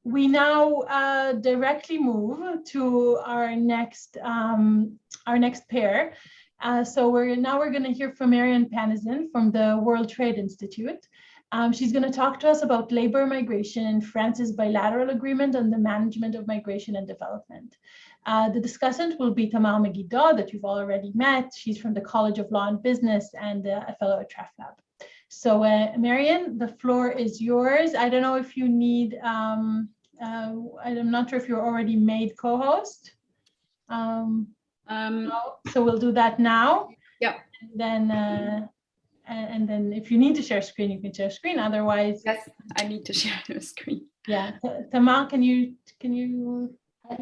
We now directly move to our next pair. So we're going to hear from Marian Panizin from the World Trade Institute. She's going to talk to us about labor migration and France's bilateral agreement on the management of migration and development. The discussant will be Tamar Megiddo, that you've already met. She's from the College of Law and Business and a fellow at TrefLab. So Marian, the floor is yours. I don't know if you need, I'm not sure if you're already made co-host. So we'll do that now. Yeah. And then if you need to share screen, you can share screen. Otherwise, yes, I need to share the screen. Yeah, Tamar, can you?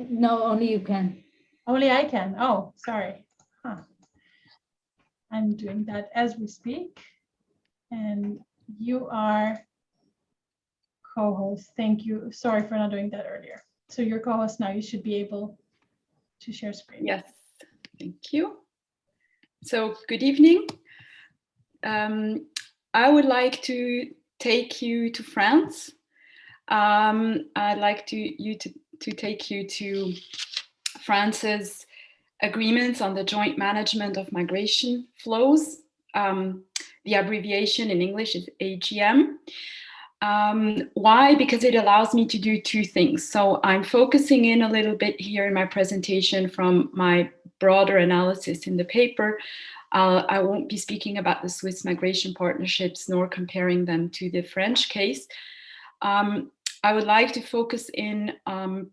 No, only you can. Only I can. Oh, sorry. Huh. I'm doing that as we speak, and you are co-host. Thank you. Sorry for not doing that earlier. So you're co-host now. You should be able to share screen. Yes, thank you. So good evening. I would like to take you to France. I'd like to take you to France's agreements on the joint management of migration flows. The abbreviation in English is AGM. Why? Because it allows me to do two things. So I'm focusing in a little bit here in my presentation from my broader analysis in the paper. I won't be speaking about the Swiss migration partnerships nor comparing them to the French case. I would like to focus in on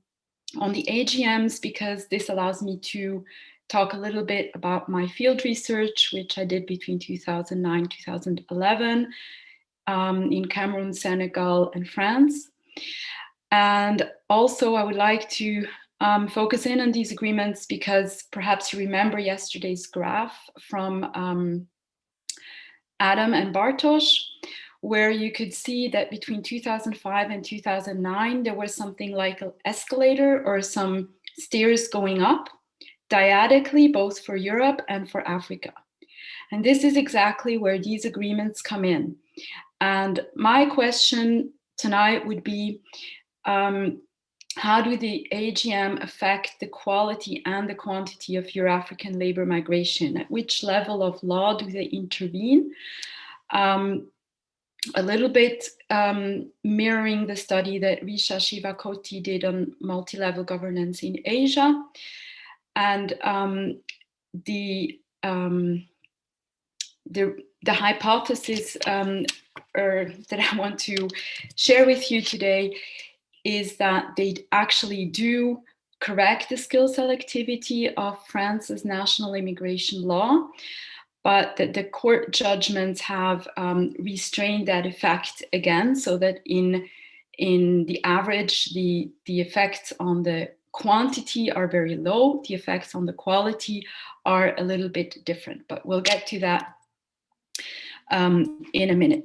the AGMs because this allows me to talk a little bit about my field research, which I did between 2009 and 2011 in Cameroon, Senegal, and France. And also I would like to focus in on these agreements because perhaps you remember yesterday's graph from Adam and Bartosz, where you could see that between 2005 and 2009, there was something like an escalator or some stairs going up dyadically, both for Europe and for Africa. And this is exactly where these agreements come in. And my question tonight would be, how do the AGM affect the quality and the quantity of Euro-African labor migration? At which level of law do they intervene? A little bit mirroring the study that Risha Shivakoti did on multi-level governance in Asia. And the hypothesis that I want to share with you today is that they actually do correct the skill selectivity of France's national immigration law, but that the court judgments have restrained that effect again, so that in the average, the effects on the quantity are very low, the effects on the quality are a little bit different, but we'll get to that in a minute.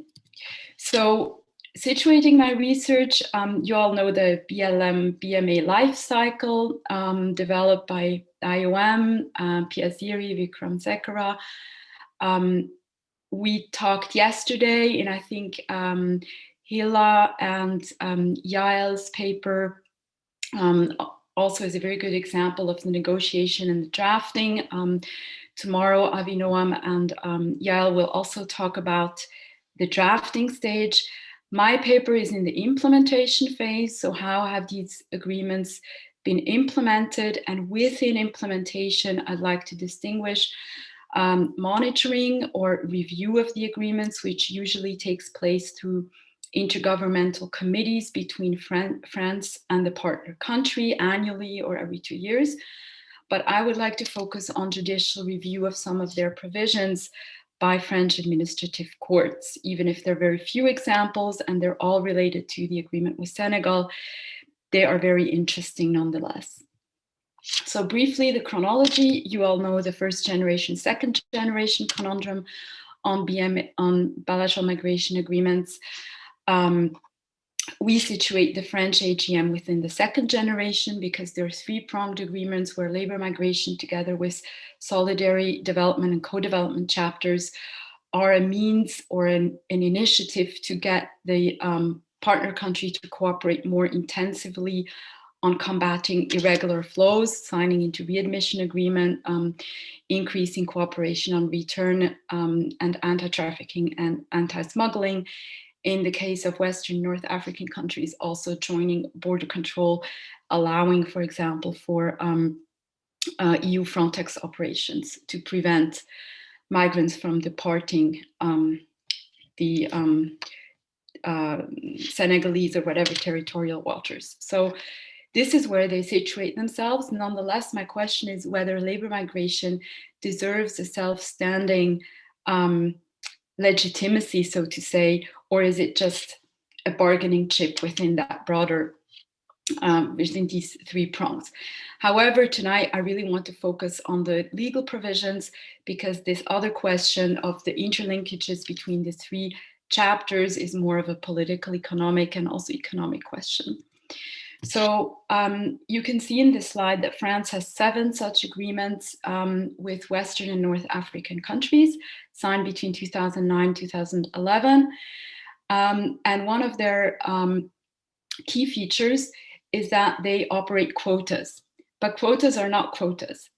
So situating my research, you all know the BLM-BMA life cycle developed by IOM, Piazziri, Vikram Sekara. We talked yesterday, and I think Hila and Yael's paper also is a very good example of the negotiation and the drafting. Tomorrow, Avinoam and Yael will also talk about the drafting stage. My paper is in the implementation phase. So how have these agreements been implemented? And within implementation, I'd like to distinguish monitoring or review of the agreements, which usually takes place through intergovernmental committees between France and the partner country annually or every 2 years. But I would like to focus on judicial review of some of their provisions by French administrative courts, even if there are very few examples and they're all related to the agreement with Senegal, they are very interesting nonetheless. So briefly, the chronology, you all know the first generation, second generation conundrum on bilateral migration agreements. We situate the French AGM within the second generation because there are three-pronged agreements where labor migration together with solidarity development and co-development chapters are a means or an initiative to get the partner country to cooperate more intensively on combating irregular flows, signing into readmission agreement, increasing cooperation on return and anti-trafficking and anti-smuggling. In the case of Western North African countries, also joining border control, allowing, for example, for EU Frontex operations to prevent migrants from departing the Senegalese or whatever territorial waters. So this is where they situate themselves. Nonetheless, my question is whether labor migration deserves a self-standing legitimacy, so to say, or is it just a bargaining chip within that broader, within these three prongs. However, tonight I really want to focus on the legal provisions, because this other question of the interlinkages between the three chapters is more of a political, economic, and also economic question. So you can see in this slide that France has 7 such agreements with Western and North African countries, signed between 2009 and 2011. And one of their key features is that they operate quotas, but quotas are not quotas.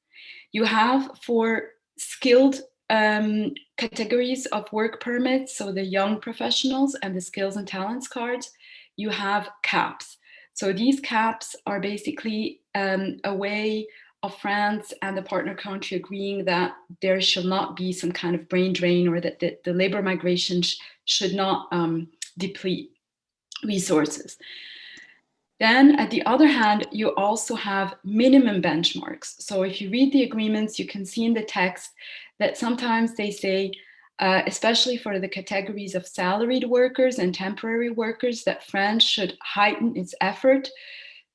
You have for skilled categories of work permits, so the young professionals and the skills and talents cards, you have caps. So these caps are basically a way of France and the partner country agreeing that there shall not be some kind of brain drain, or that the labor migration should not deplete resources. Then, at the other hand, you also have minimum benchmarks. So if you read the agreements, you can see in the text that sometimes they say, especially for the categories of salaried workers and temporary workers, that France should heighten its effort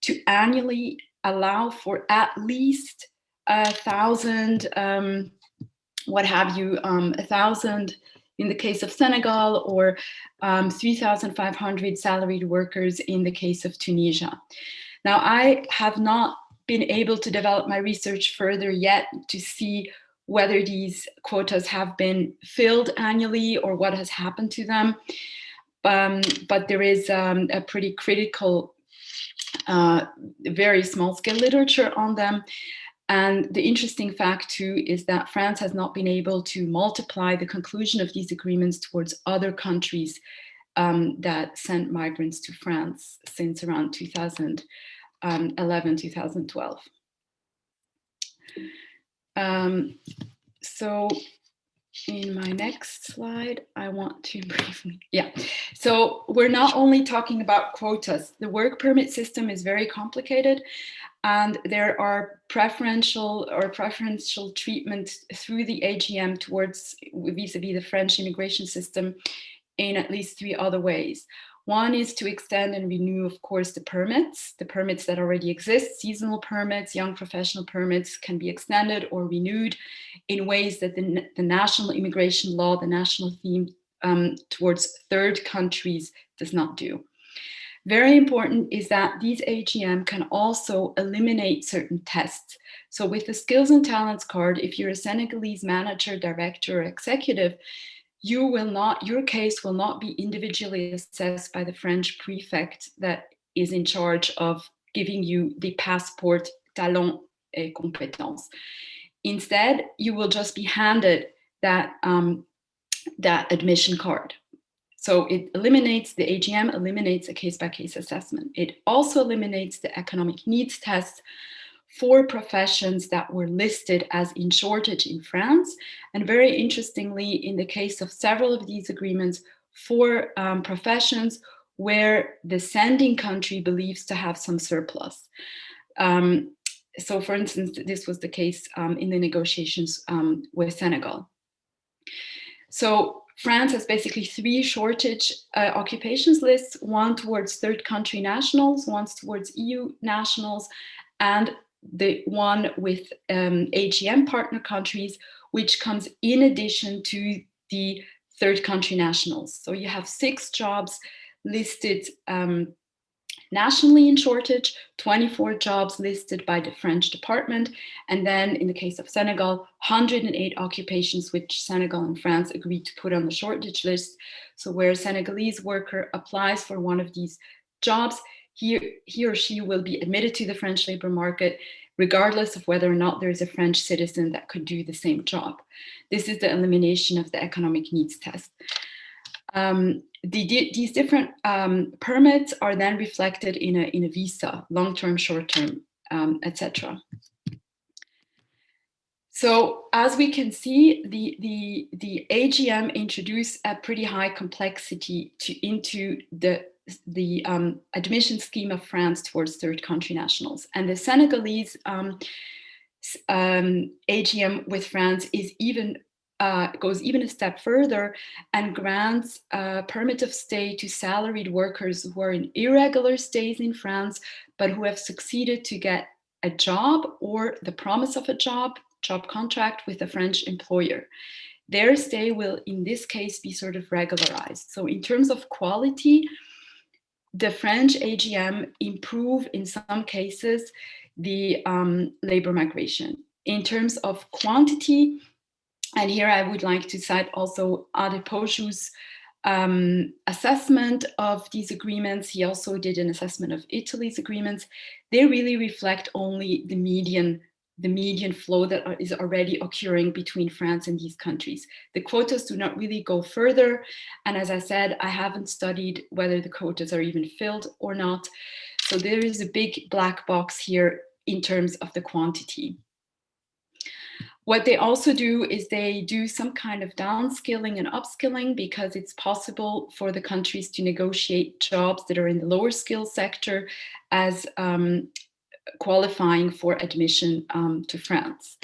to annually allow for at least 1,000, 1,000 in the case of Senegal, or 3,500 salaried workers in the case of Tunisia. Now, I have not been able to develop my research further yet to see whether these quotas have been filled annually or what has happened to them. But there is a pretty critical, very small scale literature on them. And the interesting fact too is that France has not been able to multiply the conclusion of these agreements towards other countries that sent migrants to France since around 2011, 2012. So in my next slide, I want to briefly, So we're not only talking about quotas. The work permit system is very complicated, and there are preferential treatment through the AGM towards vis-a-vis the French immigration system in at least 3 other ways. One is to extend and renew, of course, the permits that already exist. Seasonal permits, young professional permits can be extended or renewed in ways that the national immigration law, the national theme towards third countries does not do. Very important is that these AGM can also eliminate certain tests. So with the skills and talents card, if you're a Senegalese manager, director, or executive, your case will not be individually assessed by the French prefect that is in charge of giving you the passport, talent et compétences. Instead, you will just be handed that admission card. So it eliminates, the AGM eliminates a case-by-case assessment. It also eliminates the economic needs test for professions that were listed as in shortage in France. And very interestingly, in the case of several of these agreements, for professions where the sending country believes to have some surplus. So for instance, this was the case in the negotiations with Senegal. So France has basically 3 shortage occupations lists, one towards third country nationals, one towards EU nationals, and the one with AGM partner countries, which comes in addition to the third country nationals. So you have 6 jobs listed nationally in shortage, 24 jobs listed by the French department, and then in the case of Senegal, 108 occupations which Senegal and France agreed to put on the shortage list. So where a Senegalese worker applies for one of these jobs, he or she will be admitted to the French labor market, regardless of whether or not there is a French citizen that could do the same job. This is the elimination of the economic needs test. These different permits are then reflected in a visa, long-term, short-term, etc. So as we can see, the AGM introduced a pretty high complexity into the admission scheme of France towards third country nationals. And the Senegalese AGM with France is goes even a step further and grants a permit of stay to salaried workers who are in irregular stays in France, but who have succeeded to get a job or the promise of a job contract with a French employer. Their stay will, in this case, be sort of regularized. So in terms of quality, the French AGM improve in some cases the labor migration. In terms of quantity, and here I would like to cite also Adepoju's assessment of these agreements. He also did an assessment of Italy's agreements. They really reflect only the median flow that is already occurring between France and these countries. The quotas do not really go further. And as I said, I haven't studied whether the quotas are even filled or not. So there is a big black box here in terms of the quantity. What they also do is they do some kind of downskilling and upskilling, because it's possible for the countries to negotiate jobs that are in the lower skill sector as qualifying for admission to France.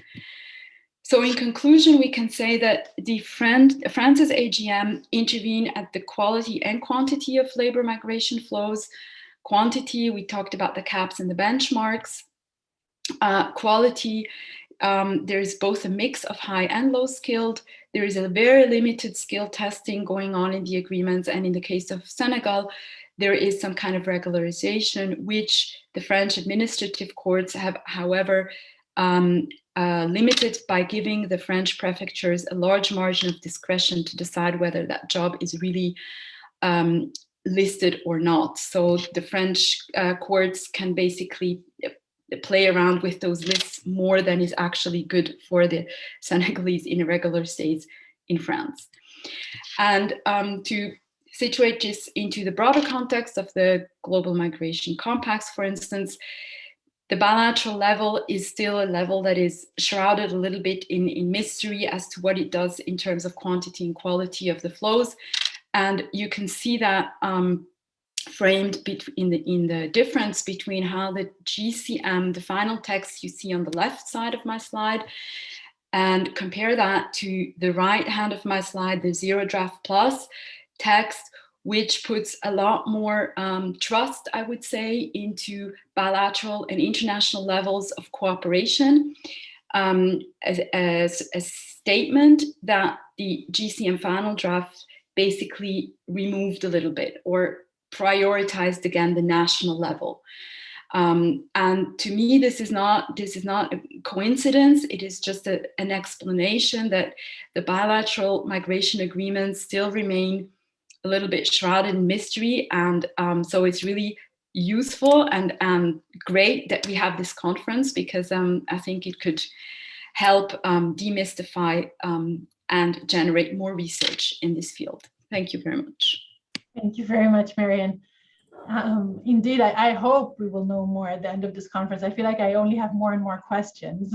So in conclusion, we can say that France's AGM intervene at the quality and quantity of labor migration flows. Quantity, we talked about the caps and the benchmarks. Quality, there's both a mix of high and low skilled. There is a very limited skill testing going on in the agreements. And in the case of Senegal, there is some kind of regularization, which the French administrative courts have, however, limited by giving the French prefectures a large margin of discretion to decide whether that job is really listed or not. So the French courts can basically play around with those lists more than is actually good for the Senegalese in irregular stays in France. And to situate this into the broader context of the global migration compacts, for instance, the bilateral level is still a level that is shrouded a little bit in mystery as to what it does in terms of quantity and quality of the flows. And you can see that framed in the difference between how the GCM, the final text you see on the left side of my slide, and compare that to the right hand of my slide, the Zero Draft Plus text, which puts a lot more trust, I would say, into bilateral and international levels of cooperation, as a statement that the GCM final draft basically removed a little bit, or prioritized again the national level. And to me, this is not a coincidence. It is just an explanation that the bilateral migration agreements still remain a little bit shrouded in mystery. And so it's really useful and great that we have this conference, because I think it could help demystify and generate more research in this field. Thank you very much. Thank you very much, Marian. Indeed, I hope we will know more at the end of this conference. I feel like I only have more and more questions.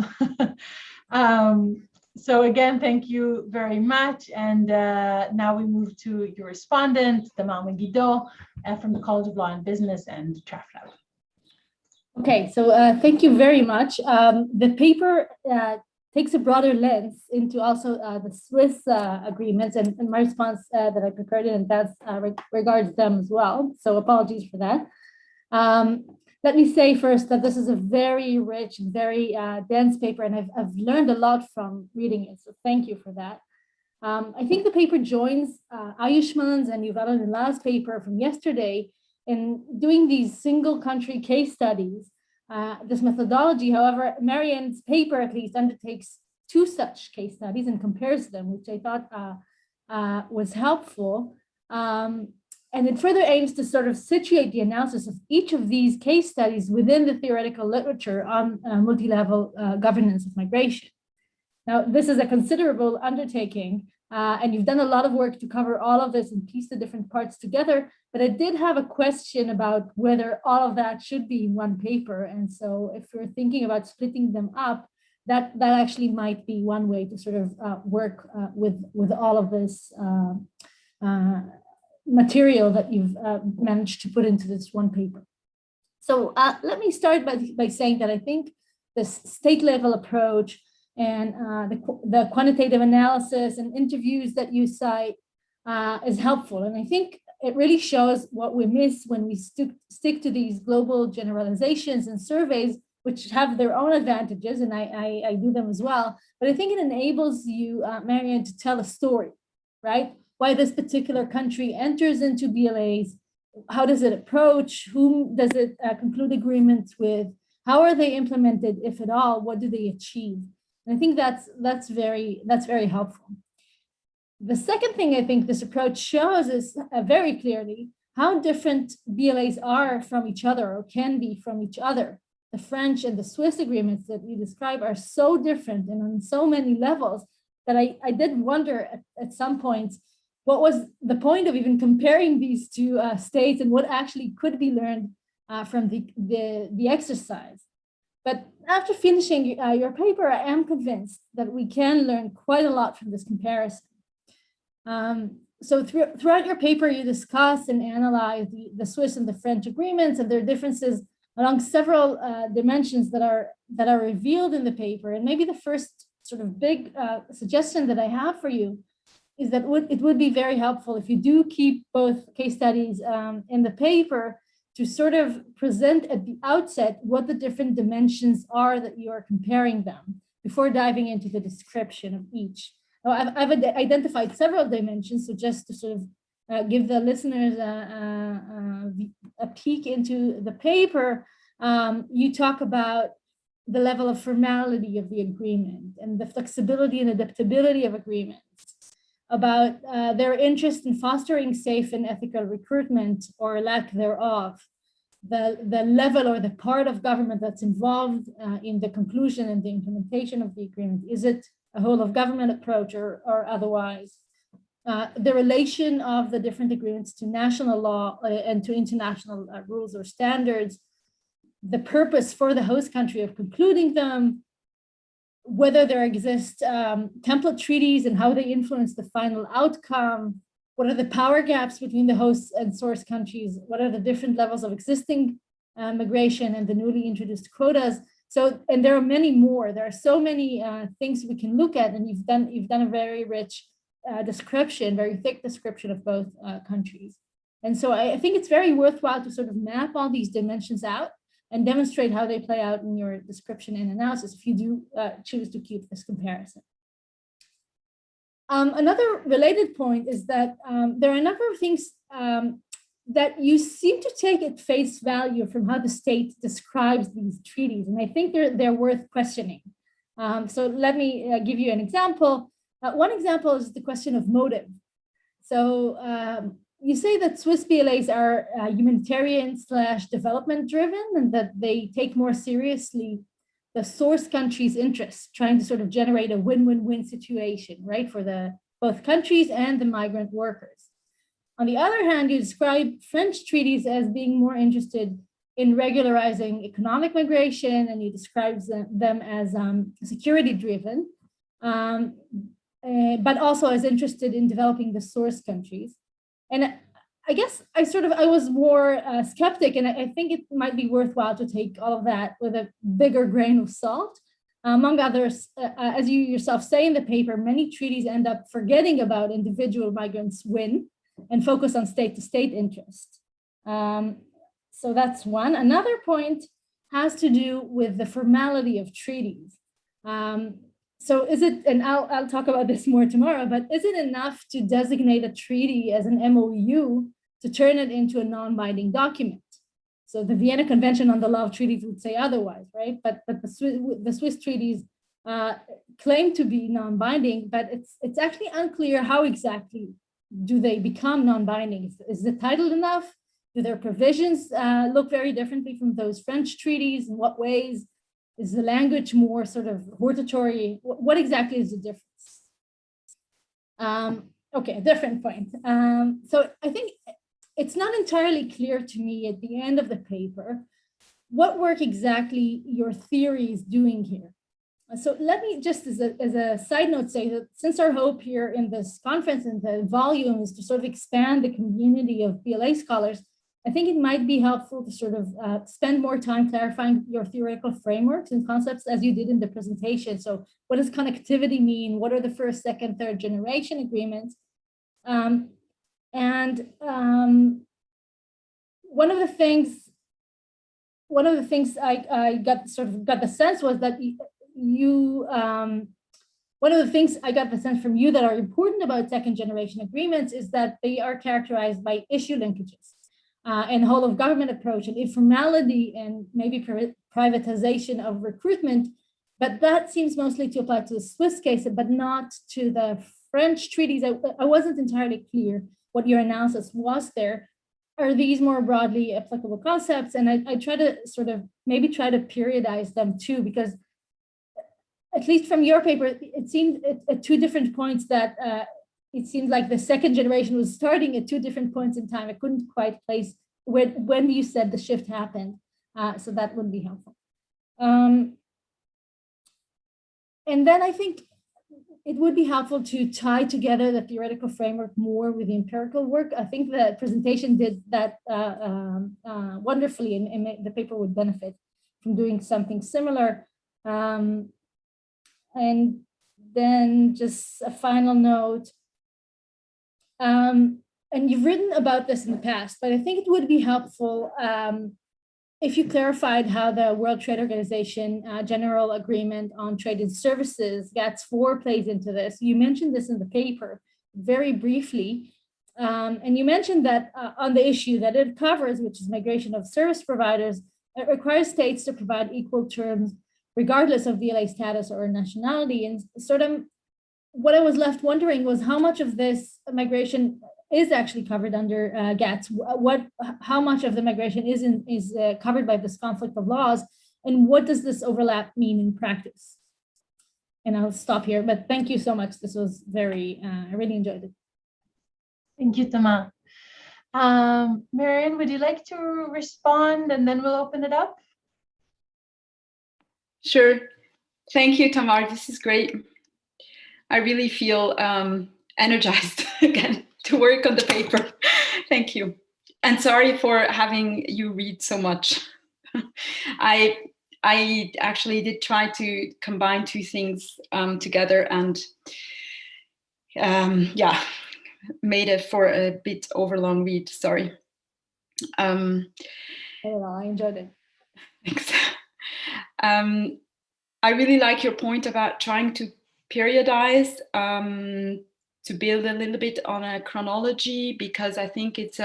So again, thank you very much. And now we move to your respondent, Tamama Guido, from the College of Law and Business and Traflab. Okay, so thank you very much. The paper takes a broader lens into also the Swiss agreements, and my response that I prepared in advance regards them as well. So apologies for that. Let me say first that this is a very rich, very dense paper, and I've learned a lot from reading it. So thank you for that. I think the paper joins Ayushman's and Yuval Noah's paper from yesterday in doing these single country case studies, this methodology. However, Marianne's paper at least undertakes 2 such case studies and compares them, which I thought was helpful. And it further aims to sort of situate the analysis of each of these case studies within the theoretical literature on multi-level governance of migration. Now, this is a considerable undertaking, and you've done a lot of work to cover all of this and piece the different parts together, but I did have a question about whether all of that should be in one paper. And so if you're thinking about splitting them up, that actually might be one way to sort of work with all of this material that you've managed to put into this one paper. So let me start by saying that I think this state level approach and the quantitative analysis and interviews that you cite is helpful. And I think it really shows what we miss when we stick to these global generalizations and surveys, which have their own advantages, and I do them as well. But I think it enables you, Marianne, to tell a story, right? Why this particular country enters into BLAs, how does it approach, whom does it conclude agreements with, how are they implemented, if at all, what do they achieve? And I think that's very helpful. The second thing I think this approach shows is very clearly how different BLAs are from each other, or can be from each other. The French and the Swiss agreements that you describe are so different and on so many levels that I did wonder at some points, what was the point of even comparing these 2 states and what actually could be learned from the exercise. But after finishing your paper, I am convinced that we can learn quite a lot from this comparison. So throughout your paper, you discuss and analyze the Swiss and the French agreements and their differences along several dimensions that are revealed in the paper. And maybe the first sort of big suggestion that I have for you is that it would be very helpful if you do keep both case studies in the paper to sort of present at the outset what the different dimensions are that you are comparing them before diving into the description of each. Now, I've identified several dimensions, so just to sort of give the listeners a peek into the paper, you talk about the level of formality of the agreement and the flexibility and adaptability of agreements, about their interest in fostering safe and ethical recruitment or lack thereof, the level or the part of government that's involved in the conclusion and the implementation of the agreement. Is it a whole of government approach or otherwise? The relation of the different agreements to national law and to international rules or standards, the purpose for the host country of concluding them, whether there exist template treaties and how they influence the final outcome, what are the power gaps between the host and source countries, what are the different levels of existing migration and the newly introduced quotas. So, and there are many more. There are so many things we can look at, and you've done a very rich description, very thick description of both countries. And so I think it's very worthwhile to sort of map all these dimensions out and demonstrate how they play out in your description and analysis if you do choose to keep this comparison. Another related point is that there are a number of things that you seem to take at face value from how the state describes these treaties, and I think they're worth questioning. So let me give you an example. One example is the question of motive. So you say that Swiss BLAs are humanitarian/development driven, and that they take more seriously the source country's interests, trying to sort of generate a win-win-win situation, right, for both countries and the migrant workers. On the other hand, you describe French treaties as being more interested in regularizing economic migration, and you describe them as security driven, but also as interested in developing the source countries. And I guess I was more skeptic, and I think it might be worthwhile to take all of that with a bigger grain of salt. Among others, as you yourself say in the paper, many treaties end up forgetting about individual migrants' win and focus on state-to-state interest. So that's one. Another point has to do with the formality of treaties. So is it, and I'll talk about this more tomorrow, but is it enough to designate a treaty as an MOU to turn it into a non-binding document. So the Vienna Convention on the Law of Treaties would say otherwise, right? But the Swiss treaties claim to be non-binding, but it's actually unclear how exactly do they become non-binding. Is the title enough? Do their provisions look very differently from those French treaties? In what ways? Is the language more sort of hortatory? What exactly is the difference? Okay, a different point. So I think it's not entirely clear to me at the end of the paper what work exactly your theory is doing here. So let me just as a side note say that since our hope here in this conference and the volume is to sort of expand the community of BLA scholars, I think it might be helpful to sort of spend more time clarifying your theoretical frameworks and concepts as you did in the presentation. So what does connectivity mean? What are the first, second, third generation agreements? One of the things I got the sense was that one of the things I got the sense from you that are important about second generation agreements is that they are characterized by issue linkages and whole of government approach and informality and maybe privatization of recruitment. But that seems mostly to apply to the Swiss case, but not to the French treaties. I wasn't entirely clear what your analysis was there. Are these more broadly applicable concepts? And I try to sort of maybe try to periodize them too, because at least from your paper, it seemed at two different points that it seemed like the second generation was starting at two different points in time. I couldn't quite place when you said the shift happened. So that would be helpful. And then I think it would be helpful to tie together the theoretical framework more with the empirical work. I think the presentation did that wonderfully, and the paper would benefit from doing something similar. And then just a final note. And you've written about this in the past, but I think it would be helpful if you clarified how the World Trade Organization General Agreement on Trade and Services, GATS-4, plays into this. You mentioned this in the paper very briefly, and you mentioned that on the issue that it covers, which is migration of service providers, it requires states to provide equal terms regardless of VLA status or nationality. And sort of what I was left wondering was how much of this migration is actually covered under GATS. How much of the migration is covered by this conflict of laws, and what does this overlap mean in practice? And I'll stop here, but thank you so much. This was very, I really enjoyed it. Thank you, Tama. Marian, would you like to respond, and then we'll open it up? Sure. Thank you, Tamar. This is great. I really feel energized again to work on the paper. Thank you. And sorry for having you read so much. I actually did try to combine two things together, and yeah, made it for a bit overlong read. Sorry. I enjoyed it. Thanks. I really like your point about trying to periodize, to build a little bit on a chronology, because I think it's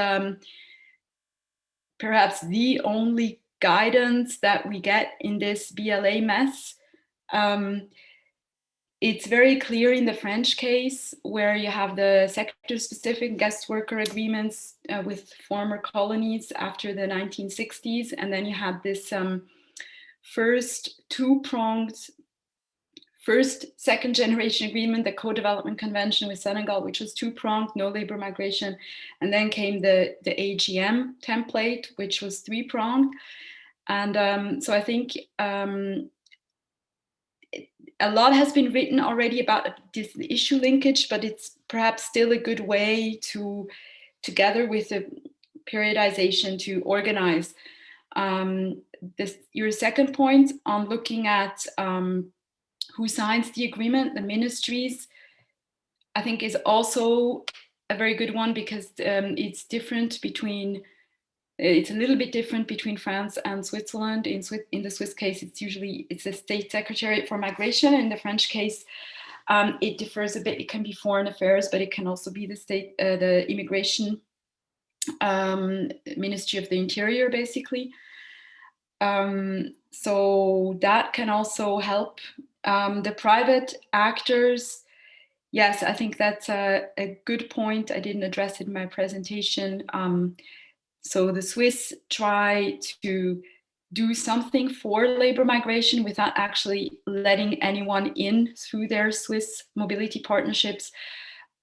perhaps the only guidance that we get in this BLA mess. It's very clear in the French case, where you have the sector-specific guest worker agreements with former colonies after the 1960s, and then you have this first two-pronged second generation agreement, the co-development convention with Senegal, which was two-pronged, no labor migration. And then came the AGM template, which was three-pronged. And so I think a lot has been written already about this issue linkage, but it's perhaps still a good way to, together with the periodization, to organize. Your second point on looking at who signs the agreement, the ministries, I think is also a very good one, because it's different between, it's a little bit different between France and Switzerland. In the Swiss case, it's a state secretariat for migration. In the French case, it differs a bit. It can be foreign affairs, but it can also be the immigration Ministry of the Interior, basically. So that can also help. The private actors, yes, I think that's a good point. I didn't address it in my presentation. So the Swiss try to do something for labor migration without actually letting anyone in through their Swiss mobility partnerships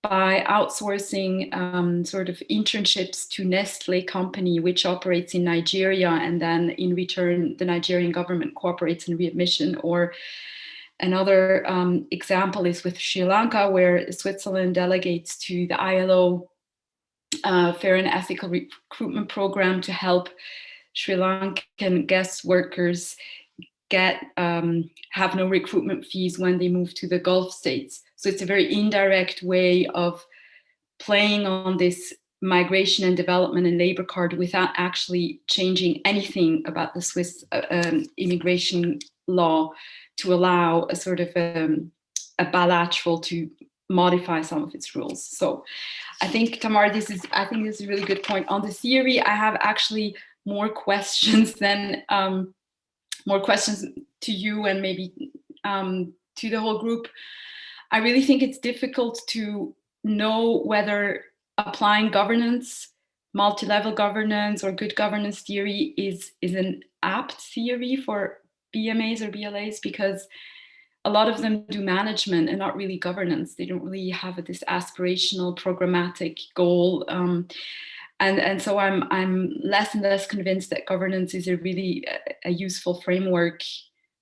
by outsourcing sort of internships to Nestle company, which operates in Nigeria, and then in return, the Nigerian government cooperates in readmission. Or another example is with Sri Lanka, where Switzerland delegates to the ILO Fair and Ethical Recruitment Program to help Sri Lankan guest workers have no recruitment fees when they move to the Gulf states. So it's a very indirect way of playing on this migration and development and labor card without actually changing anything about the Swiss immigration law to allow a sort of a bilateral to modify some of its rules. So I think, Tamar, this is a really good point. On the theory, I have actually more questions than more questions to you and maybe to the whole group. I really think it's difficult to know whether applying governance, multi-level governance or good governance theory is an apt theory for BMAs or BLAs, because a lot of them do management and not really governance. They don't really have this aspirational programmatic goal. And so I'm less and less convinced that governance is a really a useful framework.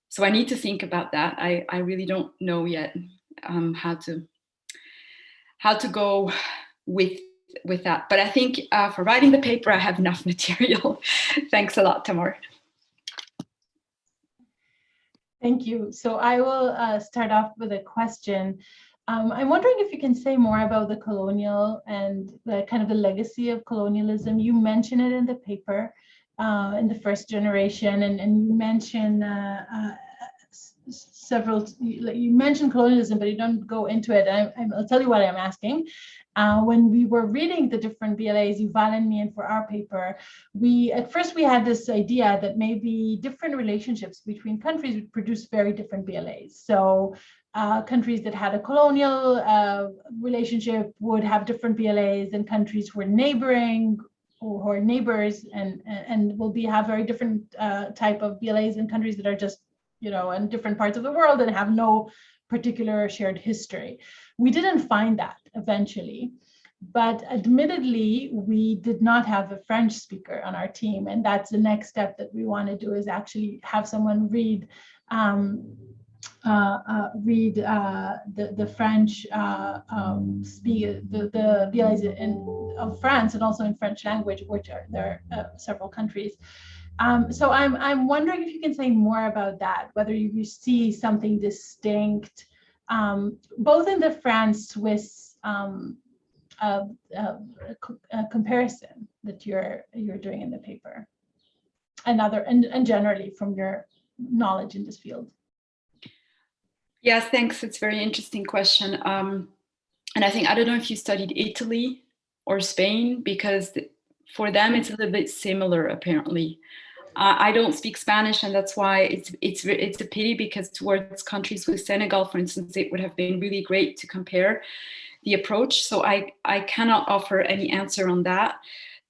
So I need to think about that. I really don't know yet how to go with that. But I think for writing the paper, I have enough material. Thanks a lot, Tamar. Thank you. So I will start off with a question. I'm wondering if you can say more about the colonial and the kind of the legacy of colonialism. You mention it in the paper in the first generation, and you mention you mentioned colonialism, but you don't go into it. I'll tell you what I'm asking. When we were reading the different BLAs, Yuval and me, and for our paper, at first we had this idea that maybe different relationships between countries would produce very different BLAs. So countries that had a colonial relationship would have different BLAs than countries who are neighboring or who are neighbors, and will have very different type of BLAs in countries that are just, in different parts of the world and have no particular shared history. We didn't find that eventually, but admittedly, we did not have a French speaker on our team, and that's the next step that we want to do, is actually have someone read the French the BLAs of France, and also in French language, which there are several countries. So I'm wondering if you can say more about that, whether you see something distinct, both in the France-Swiss comparison that you're doing in the paper, and generally from your knowledge in this field. Yes, thanks. It's a very interesting question. And I don't know if you studied Italy or Spain, because for them it's a little bit similar, apparently. I don't speak Spanish, and that's why it's a pity, because towards countries with Senegal, for instance, it would have been really great to compare the approach. So I cannot offer any answer on that.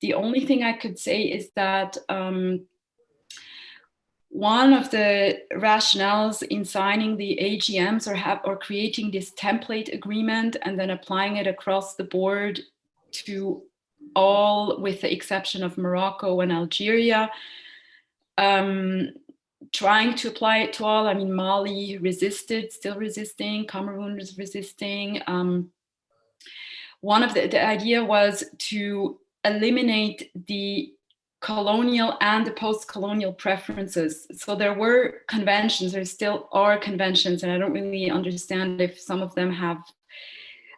The only thing I could say is that one of the rationales in signing the AGMs or creating this template agreement and then applying it across the board to all, with the exception of Morocco and Algeria, trying to apply it to all. I mean, Mali resisted, still resisting, Cameroon is resisting. One of the idea was to eliminate the colonial and the post-colonial preferences. So there were conventions, there still are conventions, and I don't really understand if some of them have,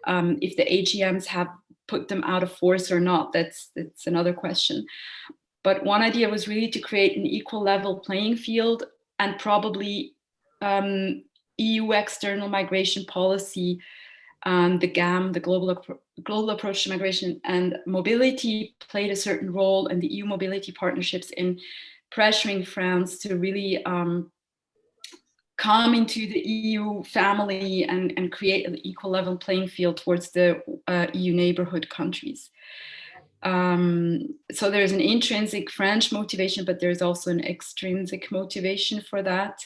if the AGMs have put them out of force or not. That's another question. But one idea was really to create an equal level playing field, and probably EU external migration policy, the GAM, the global approach to migration and mobility played a certain role, and the EU mobility partnerships in pressuring France to really come into the EU family and create an equal level playing field towards the EU neighborhood countries. So there's an intrinsic French motivation, but there's also an extrinsic motivation for that.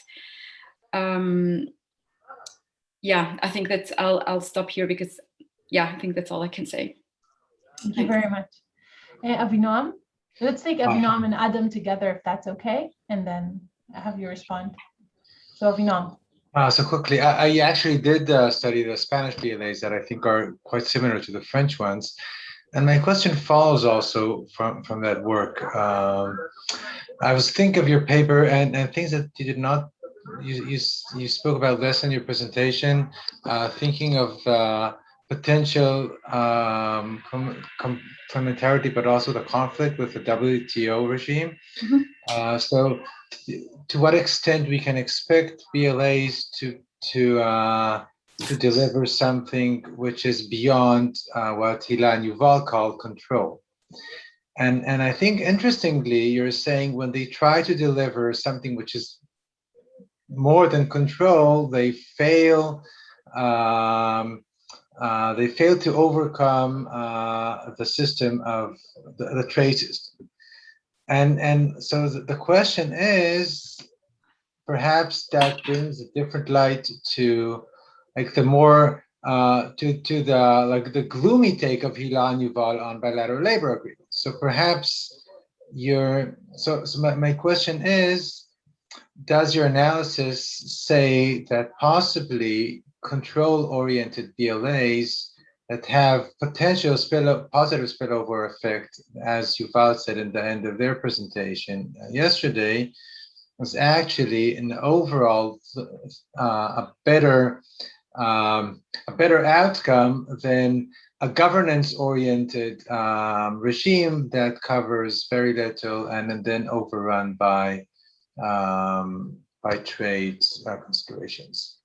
Yeah, I think that's, I'll stop here because, yeah, I think that's all I can say. Thank you very much. Avinoam, let's take Avinoam and Adam together if that's okay, and then have you respond. So Avinoam. So quickly, I actually did study the Spanish BLAs that I think are quite similar to the French ones. And my question follows also from that work. I was thinking of your paper and things that you did not, you spoke about less in your presentation, thinking of potential complementarity, but also the conflict with the WTO regime. Mm-hmm. So to what extent we can expect BLAs to deliver something which is beyond what Hila and Yuval called control. And I think interestingly, you're saying when they try to deliver something which is more than control, they fail. They fail to overcome the system of the trade system. And so the question is, perhaps that brings a different light to like the more to the like the gloomy take of Hila and Yuval on bilateral labor agreements. So perhaps my question is, does your analysis say that possibly control-oriented BLAs that have potential positive spillover effect, as Yuval said in the end of their presentation yesterday, was actually an overall a better outcome than a governance-oriented regime that covers very little and then overrun by trade considerations.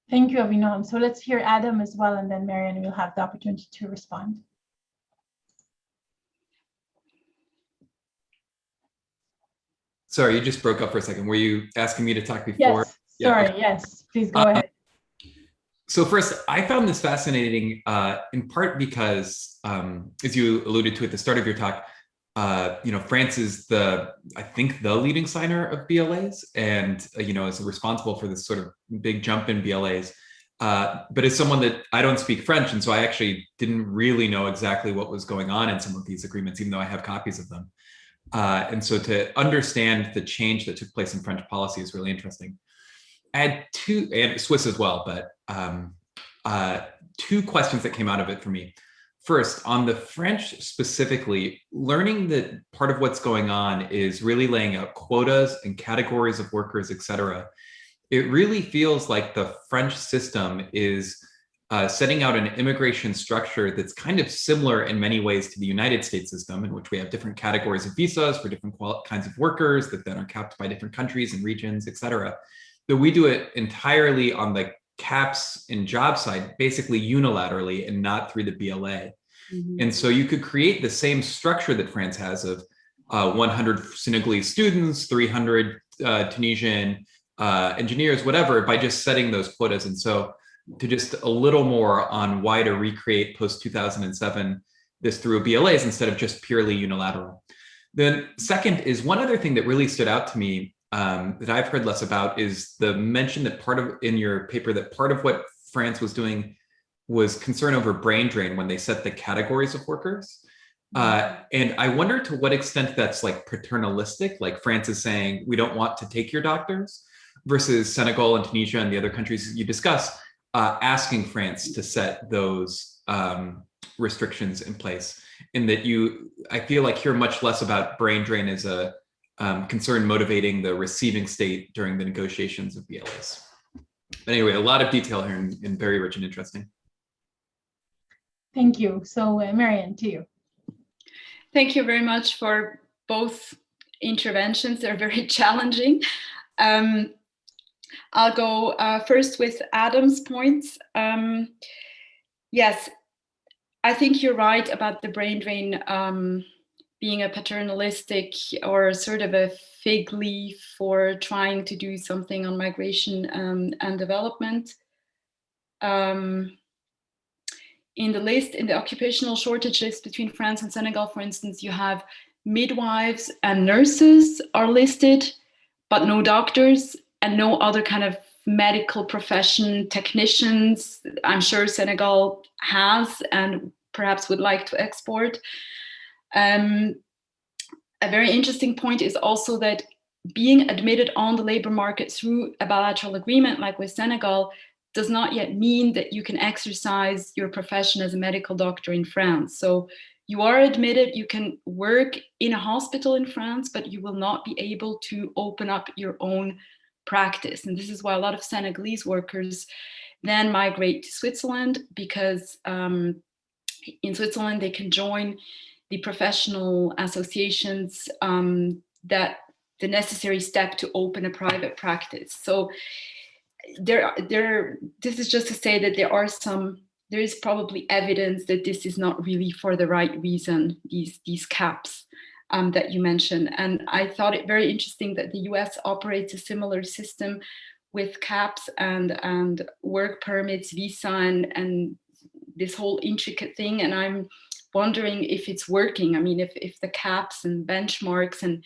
Thank you, Avinoam. So let's hear Adam as well, and then Marian will have the opportunity to respond. Sorry, you just broke up for a second. Were you asking me to talk before? Yes, sorry, okay. Yes, please go ahead. So first, I found this fascinating in part because, as you alluded to at the start of your talk, France is I think the leading signer of BLAs and, is responsible for this sort of big jump in BLAs. But as someone that I don't speak French, and so I actually didn't really know exactly what was going on in some of these agreements, even though I have copies of them. And so to understand the change that took place in French policy is really interesting. I had two, and Swiss as well, but two questions that came out of it for me. First, on the French specifically, learning that part of what's going on is really laying out quotas and categories of workers, et cetera. It really feels like the French system is setting out an immigration structure that's kind of similar in many ways to the United States system, in which we have different categories of visas for different kinds of workers that then are capped by different countries and regions, et cetera. But we do it entirely on the caps and job side, basically unilaterally and not through the BLA. Mm-hmm. And so you could create the same structure that France has of 100 Senegalese students, 300 Tunisian engineers, whatever, by just setting those quotas. And so to just a little more on why to recreate post-2007 this through BLAs instead of just purely unilateral. Then second is one other thing that really stood out to me that I've heard less about is the mention that in your paper that part of what France was doing was concern over brain drain when they set the categories of workers. And I wonder to what extent that's like paternalistic, like France is saying, we don't want to take your doctors, versus Senegal and Tunisia and the other countries you discuss asking France to set those restrictions in place. In that I feel like hear much less about brain drain as a concern motivating the receiving state during the negotiations of BLAs. But anyway, a lot of detail here and very rich and interesting. Thank you. So Marian, to you. Thank you very much for both interventions. They're very challenging. I'll go first with Adam's points. Yes, I think you're right about the brain drain being a paternalistic or sort of a fig leaf for trying to do something on migration and development. In the list, in the occupational shortage list between France and Senegal, for instance, you have midwives and nurses are listed, but no doctors and no other kind of medical profession technicians. I'm sure Senegal has and perhaps would like to export. A very interesting point is also that being admitted on the labor market through a bilateral agreement like with Senegal does not yet mean that you can exercise your profession as a medical doctor in France. So you are admitted, you can work in a hospital in France, but you will not be able to open up your own practice. And this is why a lot of Senegalese workers then migrate to Switzerland, because in Switzerland they can join the professional associations that the necessary step to open a private practice. So this is just to say that there is probably evidence that this is not really for the right reason, these caps that you mentioned. And I thought it very interesting that the US operates a similar system with caps and work permits, visa, and this whole intricate thing. And I'm wondering if it's working. I mean, if the caps and benchmarks, and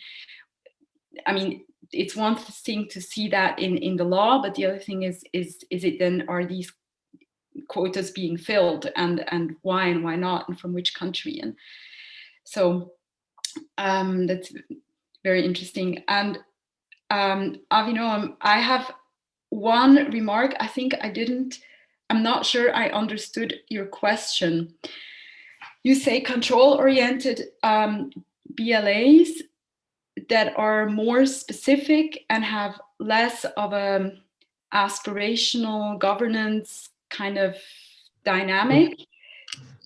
I mean, it's one thing to see that in the law, but the other thing is it then, are these quotas being filled, and why not, and from which country? And so that's very interesting. And Avinoam, I have one remark. I think I'm not sure I understood your question. You say control-oriented BLAs that are more specific and have less of a aspirational governance kind of dynamic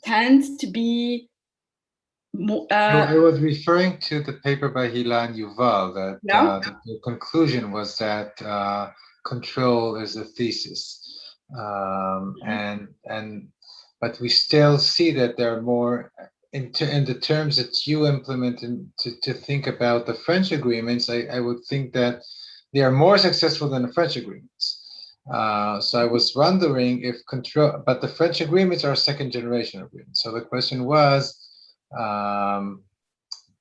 tends to be more, I was referring to the paper by Hila and Yuval that the conclusion was that control is a thesis, but we still see that there are more in the terms that you implement to think about the French agreements. I would think that they are more successful than the French agreements. So I was wondering if control, but the French agreements are second generation agreements. So the question was,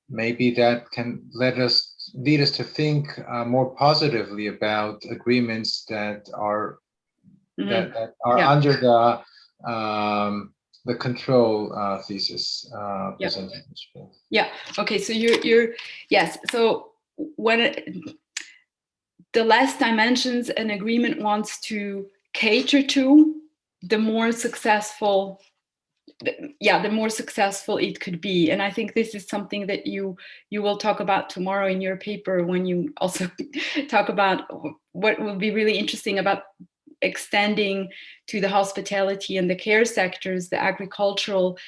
maybe that can lead us to think more positively about agreements that are under the control thesis presented. Yeah. Okay. So you're yes. So when the less dimensions an agreement wants to cater to, the more successful. The more successful it could be. And I think this is something that you will talk about tomorrow in your paper, when you also talk about what will be really interesting about extending to the hospitality and the care sectors, the agricultural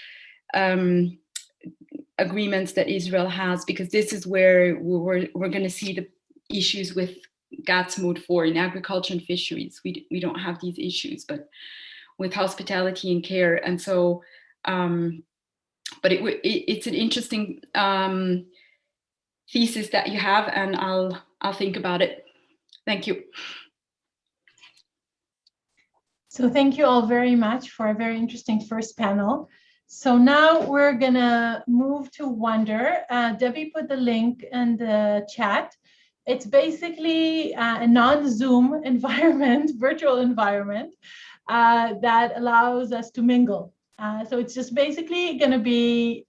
agreements that Israel has, because this is where we're going to see the issues with GATS Mode 4 in agriculture and fisheries. We don't have these issues, but with hospitality and care. And so, but it's an interesting thesis that you have, and I'll think about it. Thank you. So thank you all very much for a very interesting first panel. So now we're gonna move to Wonder. Debbie put the link in the chat. It's basically a non-Zoom environment, virtual environment, that allows us to mingle. So it's just basically going to be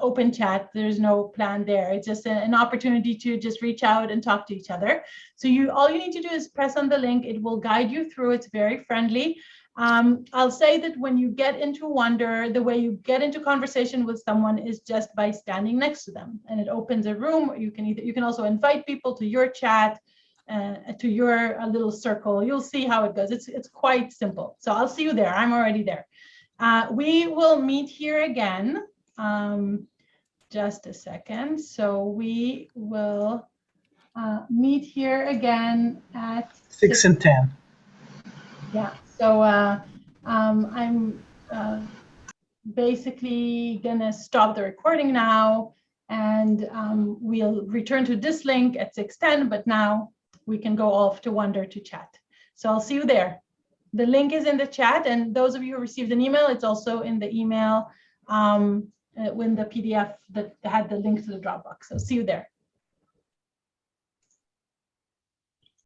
open chat. There's no plan there. It's just an opportunity to just reach out and talk to each other. So all you need to do is press on the link. It will guide you through. It's very friendly. I'll say that when you get into Wonder, the way you get into conversation with someone is just by standing next to them, and it opens a room. You can also invite people to your chat, to your little circle. You'll see how it goes. It's quite simple. So I'll see you there. I'm already there. We will meet here again. Just a second. So we will meet here again at 6 and 10. Yeah, so I'm basically gonna stop the recording now, and we'll return to this link at 6:10, but now we can go off to Wonder to chat. So I'll see you there. The link is in the chat, and those of you who received an email, it's also in the email when the PDF that had the link to the Dropbox. So see you there.